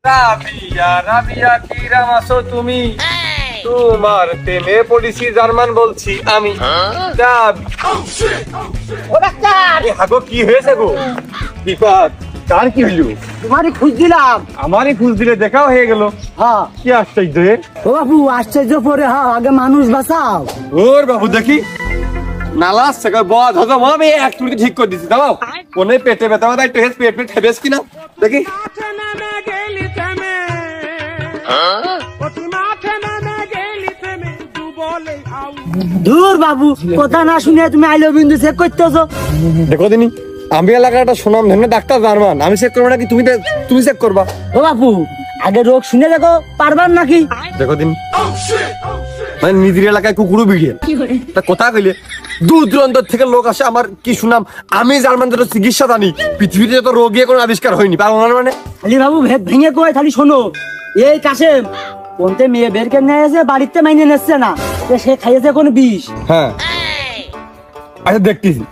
রাবিয়া রাবিয়া কি রাম আছো তুমি? তোমার প্রেমে পড়েছি জার্মান বলছি আমি। ও ডাক্তার, হাগো কি হয়েছে গো? বিপদ কার কি হইল? তোমারই খোঁজ দিলাম। আমারই খুঁজ দিলে দেখাও হয়ে গেল। হ্যাঁ কি আশ্চর্য হে? ও বাবু, আশ্চর্য পরে আগে মানুষ বাঁচাও। ওর বাবু দেখি নালা থেকে বদ হজম হবে এক মিনিট ঠিক করে দিছি। দাও কোনে পেটে ব্যথা ব্যথা একটু হেস পেট ঠেবেস কিনা দেখি। দূর বাবু, কথা না শুনে তুমি আইলো বিন্দু চেক করতেছো। দেখো দিনি আমি এলাকার একটা সুনাম ধন্য ডাক্তার জার্মান, আমি চেক করবো নাকি তুমি চেক করবা? ও বাবু, আগে রোগ শুনে দেখো, পারবার নাকি? দেখো দিন মানে নিজের এলাকায় কুকুরও ভিড়ে তা কথা কইলে দূর দূরান্ত থেকে লোক আসে। আমার কি সুনাম, আমি জার্মানদের চিকিৎসা জানি। পৃথিবীতে যত রোগী কোনো আবিষ্কার হয়নি পারবো না মানে। খালি বাবু ভেদ ভেঙে কয়, খালি শোনো। এই কাশেম কোনতে মেয়ে বের করে নিয়ে এসে বাড়িতে মাইনে নিচ্ছে না, সে খাইয়েছে কোন বিষ। হ্যাঁ আচ্ছা দেখতেছি।